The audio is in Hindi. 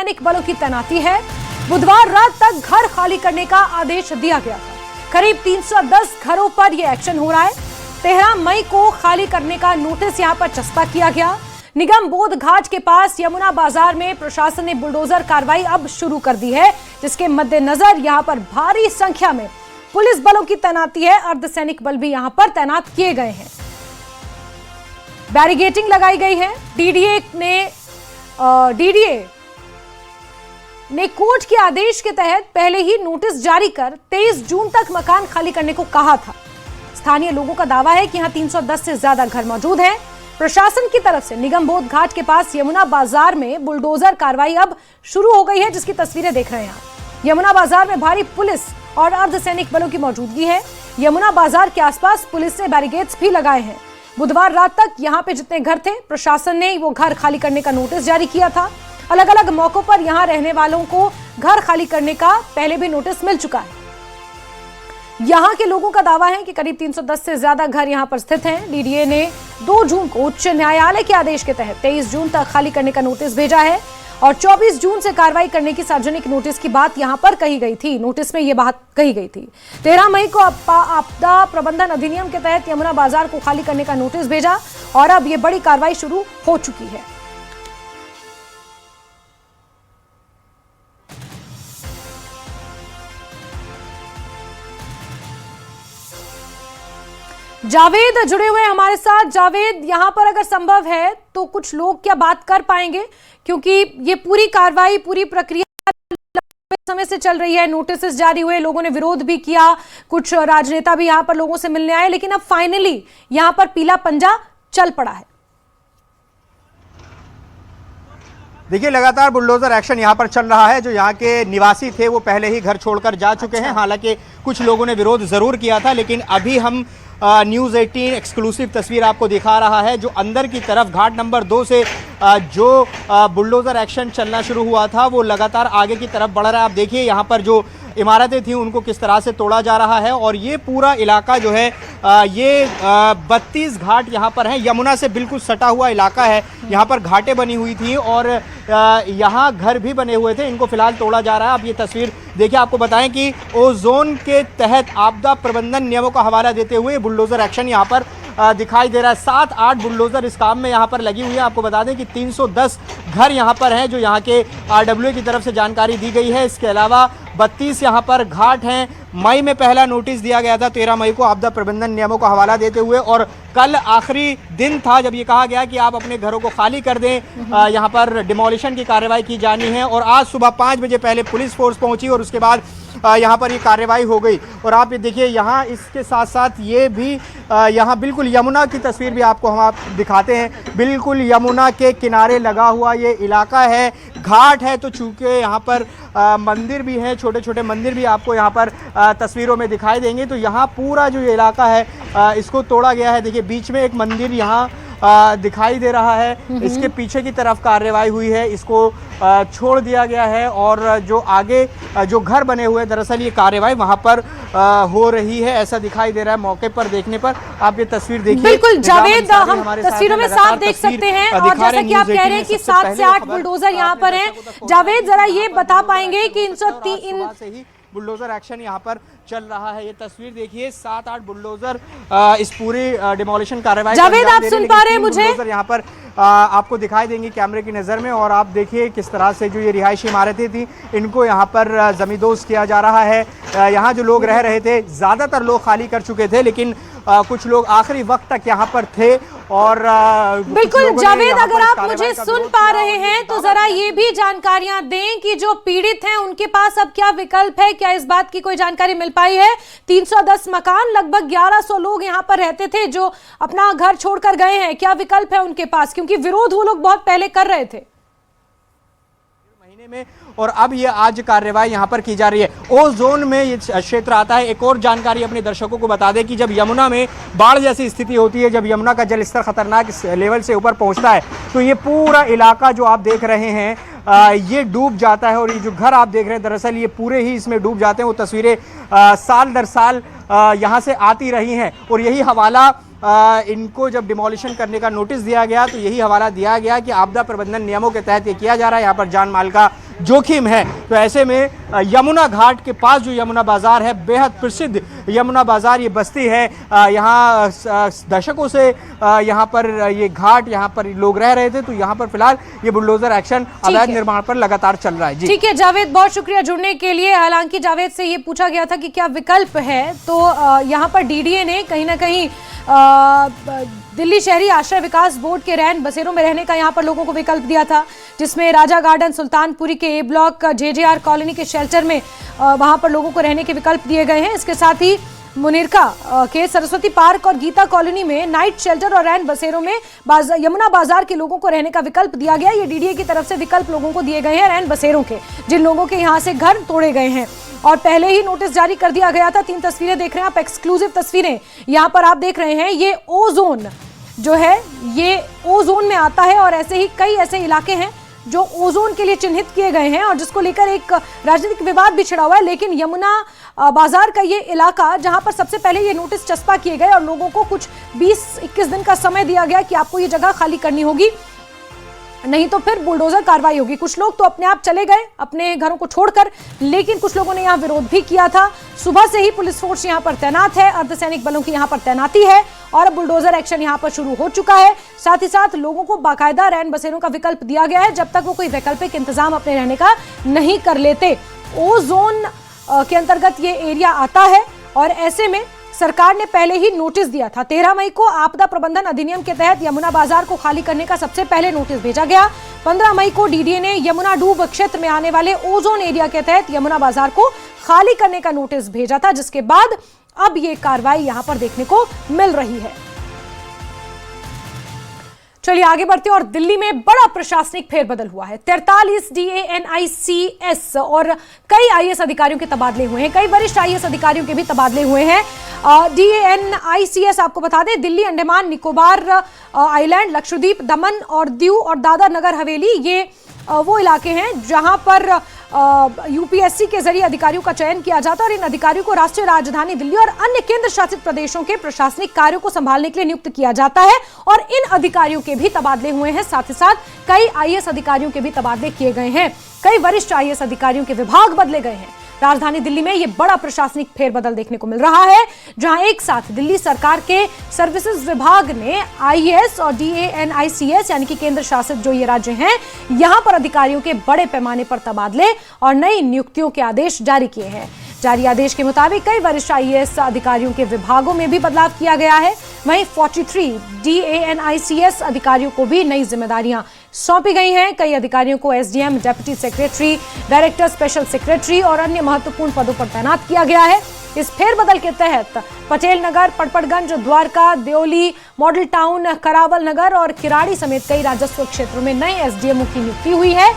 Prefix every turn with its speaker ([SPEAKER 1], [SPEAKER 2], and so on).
[SPEAKER 1] अर्धसैनिक बलों की तैनाती है। बुधवार रात तक घर खाली करने का आदेश दिया गया था। करीब 310 घरों पर यह एक्शन हो रहा है। 13 मई को खाली करने का नोटिस यहां पर चस्पा किया गया। निगम बोध घाट के पास यमुना बाजार में प्रशासन ने बुलडोजर कार्रवाई अब शुरू कर दी है, जिसके मद्देनजर यहां पर भारी संख्या में पुलिस बलों की तैनाती है। अर्धसैनिक बल भी यहां पर तैनात किए गए हैं। बैरिगेटिंग लगाई गई है। डीडीए ने कोर्ट के आदेश के तहत पहले ही नोटिस जारी कर 23 जून तक मकान खाली करने को कहा था। स्थानीय लोगों का दावा है कि यहां 310 से ज्यादा घर मौजूद हैं। प्रशासन की तरफ से निगम बोध घाट के पास यमुना बाजार में बुलडोजर कार्रवाई अब शुरू हो गई है, जिसकी तस्वीरें देख रहे हैं आप। यमुना बाजार में भारी पुलिस और अर्धसैनिक बलों की मौजूदगी है। यमुना बाजार के आसपास पुलिस ने बैरिकेड्स भी लगाए हैं। बुधवार रात तक यहां पे जितने घर थे, प्रशासन ने वो घर खाली करने का नोटिस जारी किया था। अलग अलग मौकों पर यहां रहने वालों को घर खाली करने का पहले भी नोटिस मिल चुका है। यहां के लोगों का दावा है कि करीब 310 से ज्यादा घर यहां पर स्थित हैं। डीडीए ने 2 जून को उच्च न्यायालय के आदेश के तहत 23 जून तक खाली करने का नोटिस भेजा है और 24 जून से कार्रवाई करने की सार्वजनिक नोटिस की बात यहां पर कही गई थी। नोटिस में यह बात कही गई थी। 13 मई को आपदा प्रबंधन अधिनियम के तहत यमुना बाजार को खाली करने का नोटिस भेजा और अब यह बड़ी कार्रवाई शुरू हो चुकी है। जावेद जुड़े हुए हमारे साथ। जावेद, यहां पर अगर संभव है तो कुछ लोग क्या बात कर पाएंगे, क्योंकि ये पूरी कार्रवाई, पूरी प्रक्रिया समय से चल रही है। नोटिस जारी हुए, लोगों ने विरोध भी किया, कुछ राजनेता भी यहां पर लोगों से मिलने आए, लेकिन अब फाइनली यहां पर पीला पंजा चल पड़ा है।
[SPEAKER 2] देखिए, लगातार बुलडोजर एक्शन यहाँ पर चल रहा है। जो यहाँ के निवासी थे वो पहले ही घर छोड़कर जा चुके हैं। हालांकि कुछ लोगों ने विरोध जरूर किया था, लेकिन अभी हम न्यूज़ 18 एक्सक्लूसिव तस्वीर आपको दिखा रहा है। जो अंदर की तरफ घाट नंबर 2 से जो बुलडोजर एक्शन चलना शुरू हुआ था वो लगातार आगे की तरफ बढ़ रहा है। आप देखिए यहाँ पर जो इमारतें थी उनको किस तरह से तोड़ा जा रहा है और ये पूरा इलाका जो है ये 32 घाट यहाँ पर हैं। यमुना से बिल्कुल सटा हुआ इलाका है। यहाँ पर घाटें बनी हुई थी और यहाँ घर भी बने हुए थे, इनको फिलहाल तोड़ा जा रहा है। आप ये तस्वीर देखिए, आपको बताएं कि ओजोन के तहत आपदा प्रबंधन नियमों का हवाला देते हुए बुलडोजर एक्शन यहाँ पर दिखाई दे रहा है। 7-8 बुलडोजर इस काम में यहाँ पर लगी हुई है। आपको बता दें कि 310 घर यहाँ पर हैं, जो यहाँ के RWA की तरफ से जानकारी दी गई है। इसके अलावा 32 यहाँ पर घाट हैं। मई में पहला नोटिस दिया गया था 13 मई को आपदा प्रबंधन नियमों का हवाला देते हुए, और कल आखिरी दिन था जब ये कहा गया कि आप अपने घरों को खाली कर दें। यहाँ पर डिमोलिशन की कार्रवाई की जानी है और आज सुबह 5 बजे पहले पुलिस फोर्स पहुंची और उसके बाद यहाँ पर ये कार्रवाई हो गई। और आप ये देखिए, यहाँ इसके साथ साथ ये भी यहाँ बिल्कुल यमुना की तस्वीर भी आपको हम दिखाते हैं। बिल्कुल यमुना के किनारे लगा हुआ ये इलाका है, घाट है। तो चूँकि यहाँ पर मंदिर भी हैं, छोटे छोटे मंदिर भी आपको यहाँ पर तस्वीरों में दिखाई देंगे। तो यहाँ पूरा जो ये इलाका है इसको तोड़ा गया है। देखिए, बीच में एक मंदिर यहाँ दिखाई दे रहा है। इसके पीछे की तरफ कार्रवाई हुई है, इसको छोड़ दिया गया है और जो आगे जो घर बने हुए, दरअसल ये कार्रवाई वहां पर हो रही है, ऐसा दिखाई दे रहा है। मौके पर देखने पर आप ये तस्वीर देखिए।
[SPEAKER 1] बिल्कुल जावेद, हम तस्वीरों में साफ देख सकते हैं और जैसा कि आप कह रहे हैं कि 7 से 8 बुलडोजर यहाँ पर हैं। जावेद, जरा ये बता पाएंगे कि इन
[SPEAKER 2] बुलडोजर एक्शन यहाँ पर चल रहा है। ये तस्वीर देखिए, 7-8 बुलडोजर इस पूरी डिमोलिशन कार्रवाई।
[SPEAKER 1] जावेद, आप सुन पा रहे हैं मुझे?
[SPEAKER 2] यहाँ पर आपको दिखाई देंगी कैमरे की नज़र में। और आप देखिए किस तरह से जो ये रिहायशी इमारतें थी इनको यहाँ पर जमींदोज किया जा रहा है। यहाँ जो लोग रह रहे थे, ज़्यादातर लोग खाली कर चुके थे, लेकिन कुछ लोग आखिरी वक्त तक यहाँ पर थे। और
[SPEAKER 1] बिल्कुल जावेद, अगर आप मुझे सुन पा रहे हैं तो जरा ये भी जानकारियां दें कि जो पीड़ित हैं उनके पास अब क्या विकल्प है, क्या इस बात की कोई जानकारी मिल पाई है? 310 मकान, लगभग 1100 लोग यहाँ पर रहते थे जो अपना घर छोड़कर गए हैं, क्या विकल्प है उनके पास? क्योंकि विरोध वो लोग बहुत पहले कर रहे थे
[SPEAKER 2] में, और अब ये आज कार्रवाई यहाँ पर की जा रही है। ओ जोन में ये क्षेत्र आता है। एक और जानकारी अपने दर्शकों को बता दें कि जब यमुना में बाढ़ जैसी स्थिति होती है, जब यमुना का जल स्तर खतरनाक लेवल से ऊपर पहुंचता है, तो ये पूरा इलाका जो आप देख रहे हैं ये डूब जाता है। और ये जो घर आप देख रहे हैं, दरअसल ये पूरे ही इसमें डूब जाते हैं। वो तस्वीरें साल दर साल यहाँ से आती रही हैं और यही हवाला इनको जब डिमोलिशन करने का नोटिस दिया गया तो यही हवाला दिया गया कि आपदा प्रबंधन नियमों के तहत ये किया जा रहा है। यहाँ पर जान माल का जोखिम है। तो ऐसे में यमुना घाट के पास जो यमुना बाजार है, बेहद प्रसिद्ध यमुना बाजार ये बस्ती है, यहाँ दशकों से यहाँ पर ये घाट, यहाँ पर लोग रह रहे थे। तो यहाँ पर फिलहाल ये बुलडोजर एक्शन अवैध निर्माण पर लगातार चल रहा है। जी
[SPEAKER 1] ठीक है जावेद, बहुत शुक्रिया जुड़ने के लिए। हालांकि जावेद से ये पूछा गया था कि क्या विकल्प है, तो यहाँ पर डीडीए ने कहीं ना कहीं दिल्ली शहरी आश्रय विकास बोर्ड के रैन बसेरों में रहने का यहाँ पर लोगों को विकल्प दिया था, जिसमें राजा गार्डन, सुल्तानपुरी के ए ब्लॉक, जेजेआर कॉलोनी के शेल्टर में वहां पर लोगों को रहने के विकल्प दिए गए हैं। इसके साथ ही मुनिरका के सरस्वती पार्क और गीता कॉलोनी में नाइट शेल्टर और रैन बसेरों में यमुना बाजार के लोगों को रहने का विकल्प दिया गया। ये डीडीए की तरफ से विकल्प लोगों को दिए गए हैं रैन बसेरों के, जिन लोगों के यहाँ से घर तोड़े गए हैं। और पहले ही नोटिस जारी कर दिया गया था। 3 तस्वीरें देख रहे हैं आप, एक्सक्लूसिव तस्वीरें यहाँ पर आप देख रहे हैं। ये ओ जोन जो है ये ओ जोन में आता है और ऐसे ही कई ऐसे इलाके हैं जो ओजोन के लिए चिन्हित किए गए हैं और जिसको लेकर एक राजनीतिक विवाद भी छिड़ा हुआ है। लेकिन यमुना बाजार का ये इलाका, जहां पर सबसे पहले ये नोटिस चस्पा किए गए और लोगों को कुछ 20-21 दिन का समय दिया गया कि आपको ये जगह खाली करनी होगी, नहीं तो फिर बुलडोजर कार्रवाई होगी। कुछ लोग तो अपने आप चले गए अपने घरों को छोड़कर, लेकिन कुछ लोगों ने यहाँ विरोध भी किया था। सुबह से ही पुलिस फोर्स यहाँ पर तैनात है, अर्धसैनिक बलों की यहाँ पर तैनाती है और अब बुलडोजर एक्शन यहाँ पर शुरू हो चुका है। साथ ही साथ लोगों को बाकायदा रैन बसेरों का विकल्प दिया गया है, जब तक वो कोई वैकल्पिक इंतजाम अपने रहने का नहीं कर लेते। ओ जोन के अंतर्गत ये एरिया आता है और ऐसे में सरकार ने पहले ही नोटिस दिया था। 13 मई को आपदा प्रबंधन अधिनियम के तहत यमुना बाजार को खाली करने का सबसे पहले नोटिस भेजा गया। 15 मई को डीडीए ने यमुना डूब क्षेत्र में आने वाले ओजोन एरिया के तहत यमुना बाजार को खाली करने का नोटिस भेजा था, जिसके बाद अब ये कार्रवाई यहां पर देखने को मिल रही है। चलिए आगे बढ़ते हैं और दिल्ली में बड़ा प्रशासनिक फेरबदल हुआ है। 43 DANICS और कई आईएएस अधिकारियों के तबादले हुए हैं, कई वरिष्ठ आईएएस अधिकारियों के भी तबादले हुए हैं। DANICS आपको बता दें, दिल्ली, अंडमान निकोबार आइलैंड, लक्षद्वीप, दमन और दीव और दादर नगर हवेली, ये वो इलाके हैं जहां पर यूपीएससी के जरिए अधिकारियों का चयन किया जाता है और इन अधिकारियों को राष्ट्रीय राजधानी दिल्ली और अन्य केंद्र शासित प्रदेशों के प्रशासनिक कार्यों को संभालने के लिए नियुक्त किया जाता है। और इन अधिकारियों के भी तबादले हुए हैं, साथ ही साथ कई आईएएस अधिकारियों के भी तबादले किए गए हैं, कई वरिष्ठ आईएएस अधिकारियों के विभाग बदले गए हैं। राजधानी दिल्ली में यह बड़ा प्रशासनिक फेरबदल देखने को मिल रहा है, जहां एक साथ दिल्ली सरकार के सर्विसेज विभाग ने आईएएस और DANICS यानी कि केंद्र शासित जो ये राज्य हैं, यहां पर अधिकारियों के बड़े पैमाने पर तबादले और नई नियुक्तियों के आदेश जारी किए हैं। जारी आदेश के मुताबिक कई वरिष्ठ आईएएस अधिकारियों के विभागों में भी बदलाव किया गया है। वहीं 43 DANICS अधिकारियों को भी नई जिम्मेदारियां सौंपी गई हैं। कई अधिकारियों को SDM, deputy secretary, director, special secretary और अन्य महत्वपूर्ण पदों पर तैनात किया गया है। इस फेरबदल के तहत पटेल नगर, पड़पड़गंज, द्वारका, देओली, मॉडल टाउन, करावल नगर और किराड़ी समेत कई राजस्व क्षेत्रों में नए SDMओ की नियुक्ति हुई है।